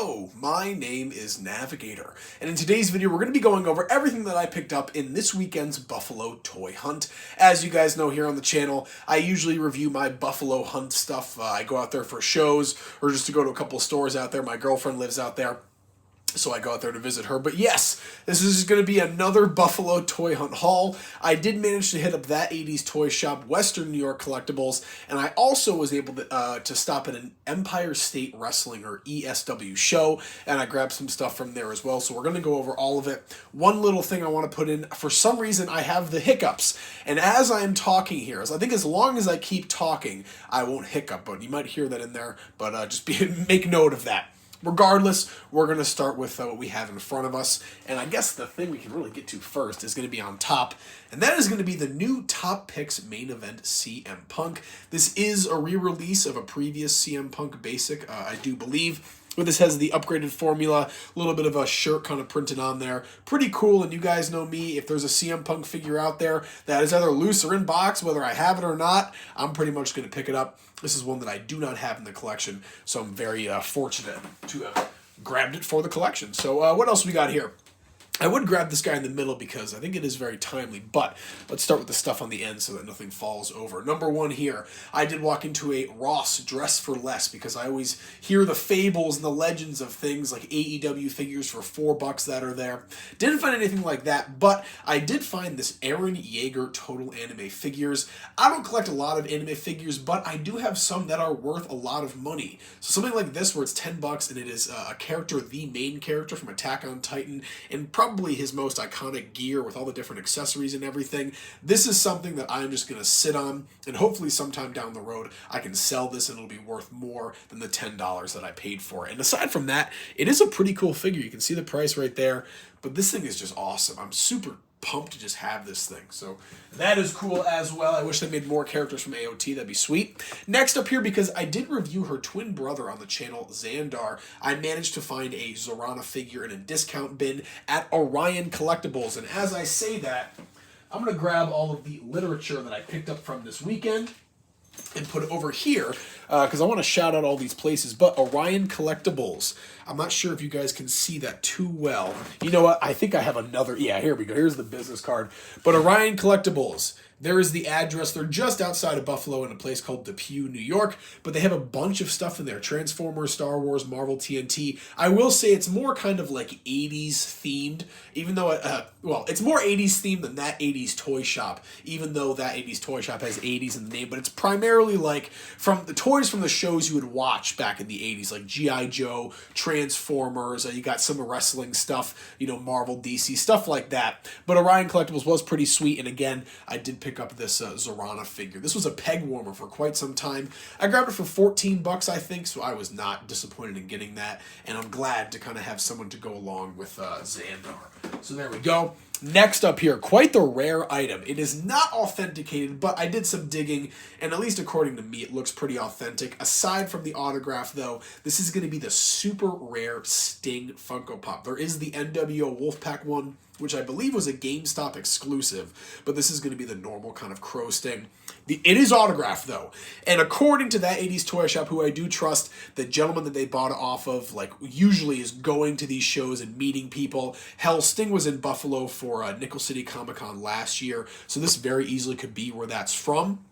Hello, my name is Navigator, and in today's video we're going to be going over everything that I picked up in this weekend's Buffalo Toy Hunt. As you guys know here on the channel, I usually review my Buffalo Hunt stuff. I go out there for shows or just to go to a couple stores out there. My girlfriend lives out there, so I go out there to visit her. But yes, this is going to be another Buffalo Toy Hunt haul. I did manage to hit up that 80s toy shop, Western New York Collectibles, and I also was able to stop at an Empire State Wrestling, or ESW, show, and I grabbed some stuff from there as well. So we're going to go over all of it. One little thing I want to put in, for some reason I have the hiccups, and as I am talking here, I think as long as I keep talking, I won't hiccup, but you might hear that in there, but just make note of that. Regardless, we're going to start with what we have in front of us, and I guess the thing we can really get to first is going to be on top, and that is going to be the new Top Picks main event CM Punk. This is a re-release of a previous CM Punk basic, I do believe. But this has the upgraded formula, a little bit of a shirt kind of printed on there. Pretty cool, and you guys know me, if there's a CM Punk figure out there that is either loose or in box, whether I have it or not, I'm pretty much going to pick it up. This is one that I do not have in the collection, so I'm very fortunate to have grabbed it for the collection. So what else we got here? I would grab this guy in the middle because I think it is very timely, but let's start with the stuff on the end so that nothing falls over. Number one here, I did walk into a Ross Dress for Less because I always hear the fables and the legends of things like AEW figures for $4 that are there. Didn't find anything like that, but I did find this Eren Yeager Total Anime figures. I don't collect a lot of anime figures, but I do have some that are worth a lot of money. So something like this where it's $10 and it is a character, the main character from Attack on Titan, and probably his most iconic gear with all the different accessories and everything. This is something that I'm just going to sit on, and hopefully sometime down the road I can sell this and it'll be worth more than the $10 that I paid for it. And aside from that, it is a pretty cool figure. You can see the price right there, but this thing is just awesome. I'm super pumped to just have this thing. So that is cool as well. I wish they made more characters from AOT. That'd be sweet. Next up here, because I did review her twin brother on the channel, Xandar, I managed to find a Zorana figure in a discount bin at Orion Collectibles. And as I say that, I'm going to grab all of the literature that I picked up from this weekend and put it over here because I want to shout out all these places. But Orion Collectibles, I'm not sure if you guys can see that too well. You know what? I think I have another. Yeah, here we go. Here's the business card. But Orion Collectibles, there is the address. They're just outside of Buffalo in a place called Depew, New York. But they have a bunch of stuff in there. Transformers, Star Wars, Marvel, TNT. I will say it's more kind of like 80s themed. Even though, well, it's more 80s themed than that 80s toy shop. Even though that 80s toy shop has 80s in the name. But it's primarily like from the toys from the shows you would watch back in the 80s. Like G.I. Joe, Transformers. You got some wrestling stuff. You know, Marvel, DC, stuff like that. But Orion Collectibles was pretty sweet. And again, I did pick up this Zorana figure. This was a peg warmer for quite some time. I grabbed it for $14, I think, so I was not disappointed in getting that, and I'm glad to kind of have someone to go along with Xandar. So there we go. Next up here, quite the rare item. It is not authenticated, but I did some digging, and at least according to me, it looks pretty authentic. Aside from the autograph, though, this is going to be the super rare Sting Funko Pop. There is the NWO Wolfpack one, which I believe was a GameStop exclusive, but this is going to be the normal kind of Crow Sting. It is autographed, though, and according to that 80s toy shop, who I do trust, the gentleman that they bought it off of, like, usually is going to these shows and meeting people. Hell, Sting was in Buffalo for Nickel City Comic Con last year, so this very easily could be where that's from.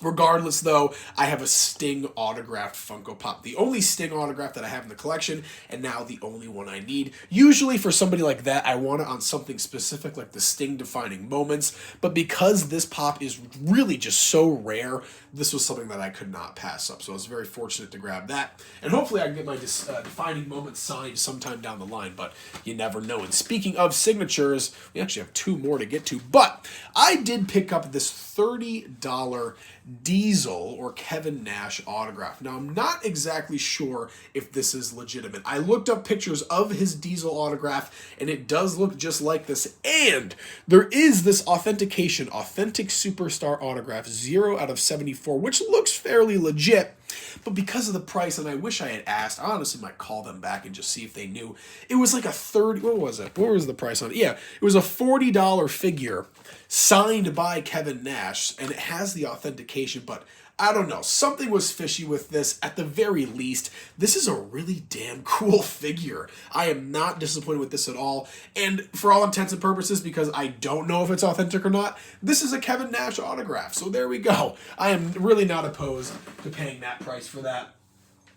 Regardless, though, I have a Sting autographed Funko Pop. The only Sting autograph that I have in the collection, and now the only one I need. Usually for somebody like that, I want it on something specific like the Sting defining moments, but because this pop is really just so rare, this was something that I could not pass up. So I was very fortunate to grab that, and hopefully I can get my defining moments signed sometime down the line, but you never know. And speaking of signatures, we actually have two more to get to, but I did pick up this $30 Diesel or Kevin Nash autograph. Now, I'm not exactly sure if this is legitimate. I looked up pictures of his Diesel autograph, and it does look just like this. And there is this authentication, Authentic Superstar autograph, 0 out of 74, which looks fairly legit. But because of the price, and I wish I had asked, I honestly might call them back and just see if they knew. It was like a what was it? What was the price on it? Yeah, it was a $40 figure signed by Kevin Nash, and it has the authentication, but I don't know. Something was fishy with this. At the very least, this is a really damn cool figure. I am not disappointed with this at all. And for all intents and purposes, because I don't know if it's authentic or not, this is a Kevin Nash autograph. So there we go. I am really not opposed to paying that price for that.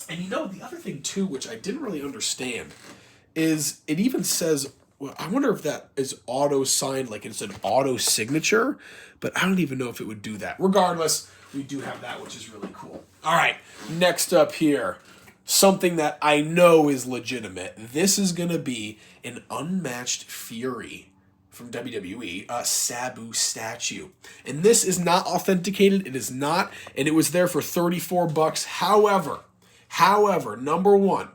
And you know, the other thing too, which I didn't really understand, is it even says, well, I wonder if that is auto signed, like it's an auto signature, but I don't even know if it would do that. Regardless, we do have that, which is really cool. All right, next up here, something that I know is legitimate. This is going to be an Unmatched Fury from WWE, a SABU statue. And this is not authenticated. It is not, and it was there for $34. However, number one,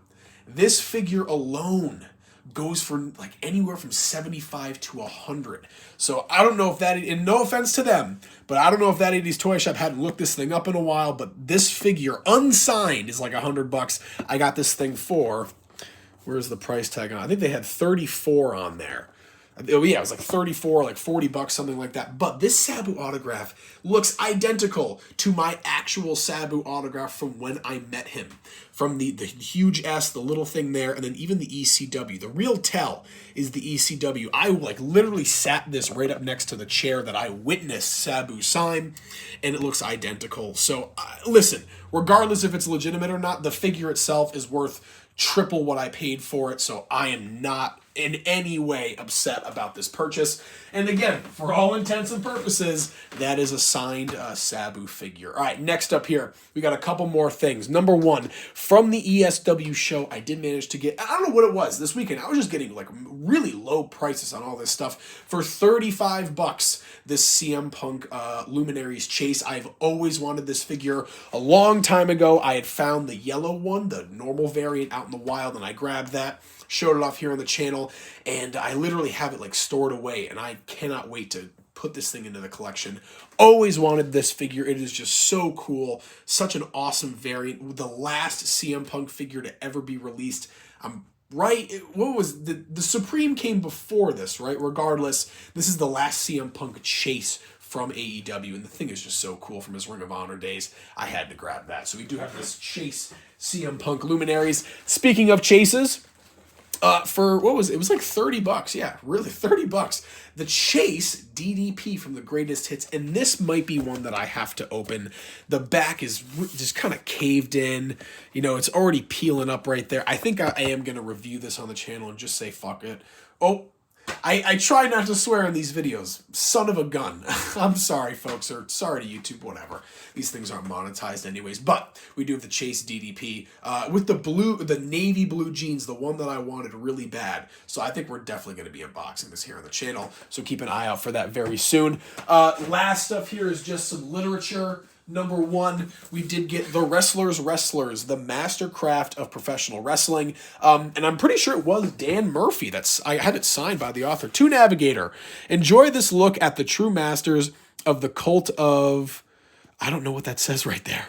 this figure alone goes for like anywhere from 75 to 100. So I don't know if that, and no offense to them, but I don't know if that 80s Toy Shop hadn't looked this thing up in a while, but this figure unsigned is like $100. I got this thing for, where's the price tag on? I think they had 34 on there. Oh yeah, it was like 34, like $40, something like that. But this SABU autograph looks identical to my actual SABU autograph from when I met him. From the huge S, the little thing there, and then even the ECW. The real tell is the ECW. I like literally sat this right up next to the chair that I witnessed SABU sign, and it looks identical. So listen, regardless if it's legitimate or not, the figure itself is worth triple what I paid for it, so I am not in any way upset about this purchase. And again, for all intents and purposes, that is a signed SABU figure. All right, next up here, we got a couple more things. Number one, from the ESW show, I did manage to get, I don't know what it was this weekend, I was just getting like really low prices on all this stuff. For $35, this CM Punk Luminaries Chase. I've always wanted this figure. A long time ago, I had found the yellow one, the normal variant out in the wild, and I grabbed that, showed it off here on the channel, and I literally have it like stored away, and I cannot wait to put this thing into the collection. Always wanted this figure. It is just so cool. Such an awesome variant. The last CM Punk figure to ever be released. I'm right. What was the Supreme came before this, right? Regardless, this is the last CM Punk Chase from AEW, and the thing is just so cool from his Ring of Honor days. I had to grab that. So we do have this Chase CM Punk Luminaries. Speaking of chases, for what was it? It was like $30. Yeah, really $30. The Chase DDP from the Greatest Hits, and this might be one that I have to open. The back is just kind of caved in. You know, it's already peeling up right there. I think I am going to review this on the channel and just say fuck it. Oh, I try not to swear in these videos. Son of a gun. I'm sorry, folks, or sorry to YouTube, whatever. These things aren't monetized anyways. But we do have the Chase DDP with the navy blue jeans, the one that I wanted really bad. So I think we're definitely going to be unboxing this here on the channel. So keep an eye out for that very soon. Last stuff here is just some literature. Number one, we did get The Wrestlers, the Mastercraft of Professional Wrestling. And I'm pretty sure it was Dan Murphy. I had it signed by the author. To Navigator. Enjoy this look at the true masters of the cult of... I don't know what that says right there.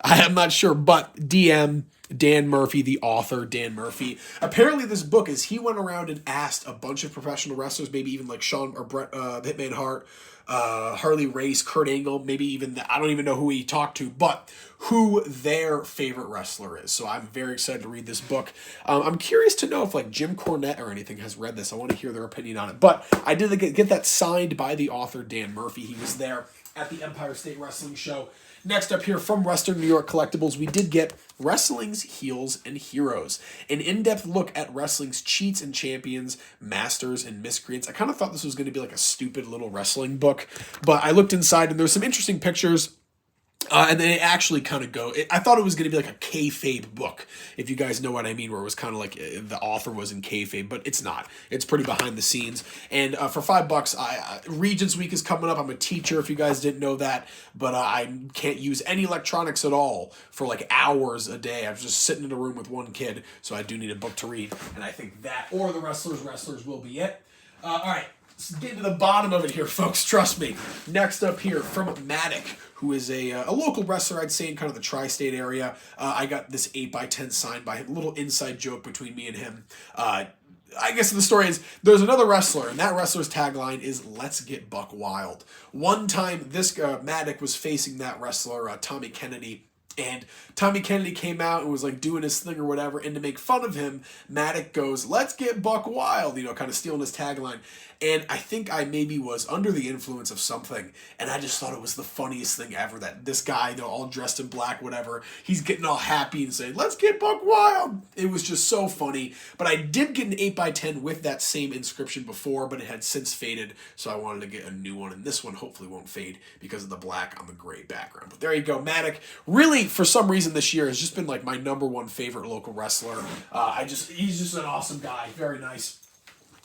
I am not sure, but DM Dan Murphy, the author, Dan Murphy. Apparently this book is he went around and asked a bunch of professional wrestlers, maybe even like Sean or Bret, Hitman Hart, Harley Race, Kurt Angle, maybe even, I don't even know who he talked to, but who their favorite wrestler is. So I'm very excited to read this book. I'm curious to know if like Jim Cornette or anything has read this. I want to hear their opinion on it. But I did get that signed by the author, Dan Murphy. He was there at the Empire State Wrestling Show. Next up here from Western New York Collectibles, we did get Wrestling's Heels and Heroes, an in-depth look at wrestling's cheats and champions, masters and miscreants. I kind of thought this was going to be like a stupid little wrestling book, but I looked inside and there's some interesting pictures. And then it actually kind of I thought it was going to be like a kayfabe book, if you guys know what I mean, where it was kind of like the author was in kayfabe, but it's not. It's pretty behind the scenes. And for $5, Regents Week is coming up. I'm a teacher, if you guys didn't know that, but I can't use any electronics at all for like hours a day. I'm just sitting in a room with one kid, so I do need a book to read. And I think that or the Wrestlers will be it. All right. Let's get to the bottom of it here, folks. Trust me. Next up here from Matic, who is a local wrestler, I'd say, in kind of the tri-state area. I got this 8x10 signed by him. A little inside joke between me and him. I guess the story is there's another wrestler, and that wrestler's tagline is "Let's get buck wild." One time, this Maddock was facing that wrestler, Tommy Kennedy. And Tommy Kennedy came out and was like doing his thing or whatever, and to make fun of him, Maddock goes, "Let's get buck wild," kind of stealing his tagline. And I think I maybe was under the influence of something, and I just thought it was the funniest thing ever that this guy, all dressed in black, whatever, he's getting all happy and saying, "Let's get buck wild." It was just so funny. But I did get an 8x10 with that same inscription before, but it had since faded, so I wanted to get a new one, and this one hopefully won't fade because of the black on the gray background. But there you go, Maddock. Really, for some reason this year has just been like my #1 favorite local wrestler. He's just an awesome guy. Very nice.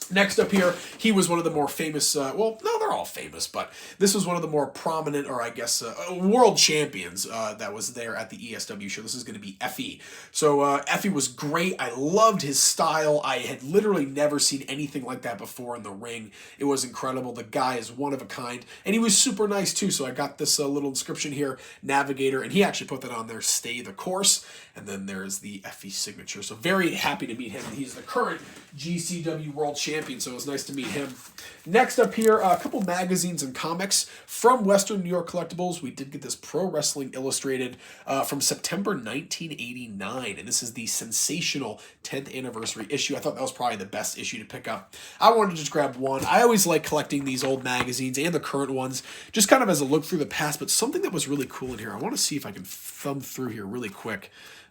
Next up here, he was one of the more famous, well, no, they're all famous, but this was one of the more prominent, or I guess, world champions that was there at the ESW show. This is going to be Effie. So Effie was great. I loved his style. I had literally never seen anything like that before in the ring. It was incredible. The guy is one of a kind, and he was super nice too. So I got this little inscription here, Navigator, and he actually put that on there, "Stay the course." And then there's the Effie signature. So very happy to meet him. He's the current GCW World Champion, so it was nice to meet him. Next up here, a couple magazines and comics from Western New York Collectibles. We did get this Pro Wrestling Illustrated from September 1989, and this is the sensational 10th anniversary issue. I thought that was probably the best issue to pick up. I wanted to just grab one. I always like collecting these old magazines and the current ones, just kind of as a look through the past, but something that was really cool in here. I want to see if I can thumb through here really quick.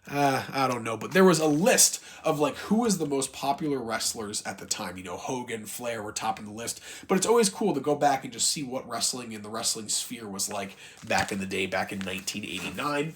I don't know, but there was a list of like who was the most popular wrestlers at the time. Hogan, Flair were topping the list, but it's always cool to go back and just see what wrestling in the wrestling sphere was like back in the day, back in 1989.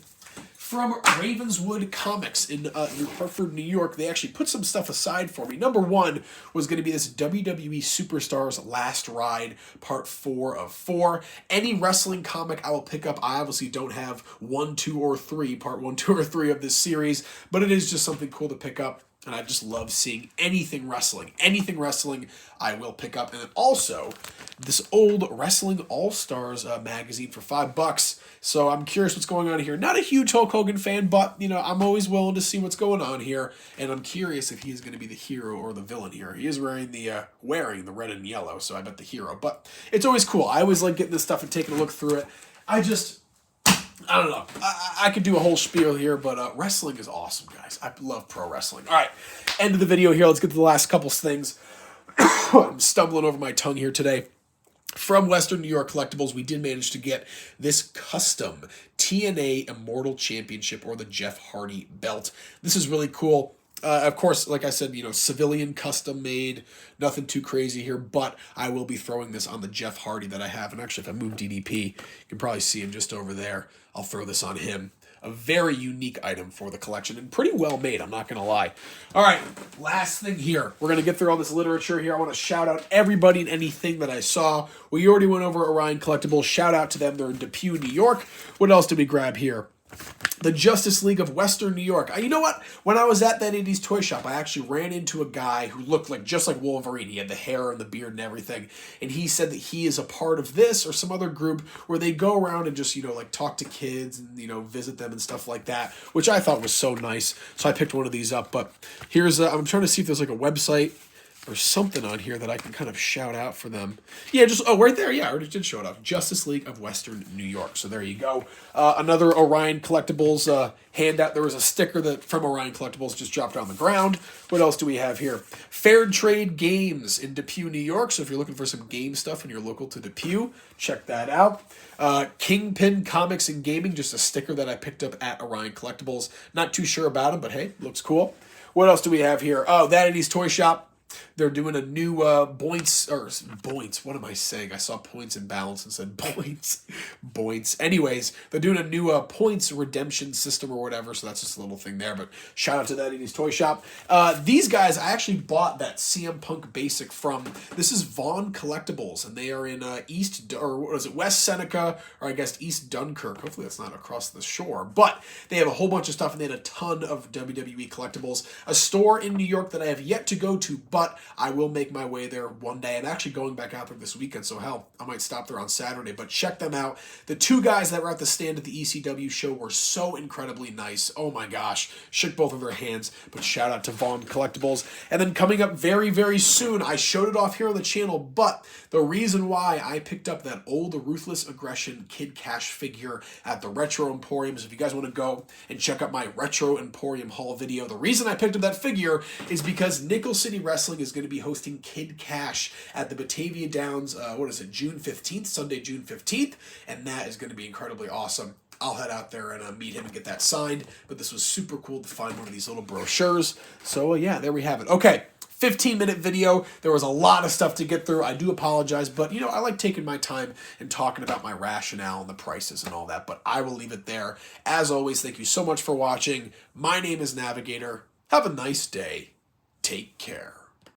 From Ravenswood Comics in New Hartford, New York, they actually put some stuff aside for me. #1 was going to be this WWE Superstars Last Ride, Part 4 of 4. Any wrestling comic I will pick up. I obviously don't have 1, 2, or 3, Part 1, 2, or 3 of this series, but it is just something cool to pick up. And I just love seeing anything wrestling. Anything wrestling, I will pick up. And then also, this old Wrestling All-Stars magazine for $5. So I'm curious what's going on here. Not a huge Hulk Hogan fan, but, I'm always willing to see what's going on here. And I'm curious if he's going to be the hero or the villain here. He is wearing the red and yellow, so I bet the hero. But it's always cool. I always like getting this stuff and taking a look through it. I don't know. I could do a whole spiel here, but wrestling is awesome, guys. I love pro wrestling. All right, end of the video here. Let's get to the last couple things. I'm stumbling over my tongue here today. From Western New York Collectibles, we did manage to get this custom TNA Immortal Championship, or the Jeff Hardy belt. This is really cool. Of course, like I said, civilian custom made, nothing too crazy here, but I will be throwing this on the Jeff Hardy that I have. And actually, if I move DDP, you can probably see him just over there. I'll throw this on him. A very unique item for the collection and pretty well made, I'm not going to lie. All right, last thing here. We're going to get through all this literature here. I want to shout out everybody and anything that I saw. We already went over Orion Collectibles. Shout out to them. They're in Depew, New York. What else did we grab here? The Justice League of Western New York. You know what? When I was at that 80s toy shop, I actually ran into a guy who looked just like Wolverine. He had the hair and the beard and everything. And he said that he is a part of this or some other group where they go around and just, talk to kids and, visit them and stuff like that, which I thought was so nice. So I picked one of these up. But here's, I'm trying to see if there's like a website or something on here that I can kind of shout out for them. Yeah, right there. Yeah, I already did show it off. Justice League of Western New York. So there you go. Another Orion Collectibles handout. There was a sticker from Orion Collectibles just dropped on the ground. What else do we have here? Fair Trade Games in Depew, New York. So if you're looking for some game stuff and you're local to Depew, check that out. Kingpin Comics and Gaming, just a sticker that I picked up at Orion Collectibles. Not too sure about them, but hey, looks cool. What else do we have here? Oh, That 80s Toy Shop. They're doing a new Boints. What am I saying? I saw points and balance and said points. Boints. Anyways, they're doing a new points redemption system or whatever, so that's just a little thing there. But shout out to That 80s Toy Shop. These guys, I actually bought that CM Punk basic from. This is Vaughn Collectibles, and they are in West Seneca, or I guess East Dunkirk. Hopefully that's not across the shore. But they have a whole bunch of stuff, and they had a ton of WWE collectibles. A store in New York that I have yet to go to, but but I will make my way there one day. I'm actually going back out there this weekend, so hell, I might stop there on Saturday, but check them out. The two guys that were at the stand at the ECW show were so incredibly nice. Oh my gosh, shook both of their hands, but shout out to Vaughn Collectibles. And then coming up very, very soon, I showed it off here on the channel, but the reason why I picked up that old Ruthless Aggression Kid Cash figure at the Retro Emporium is if you guys want to go and check out my Retro Emporium haul video. The reason I picked up that figure is because Nickel City Wrestling is going to be hosting Kid Cash at the Batavia Downs, June 15th, Sunday, June 15th, and that is going to be incredibly awesome. I'll head out there and meet him and get that signed, but this was super cool to find one of these little brochures. So yeah, there we have it. Okay. 15-minute video. There was a lot of stuff to get through. I do apologize, but I like taking my time and talking about my rationale and the prices and all that, but I will leave it there. As always, thank you so much for watching. My name is Navigator. Have a nice day. Take care.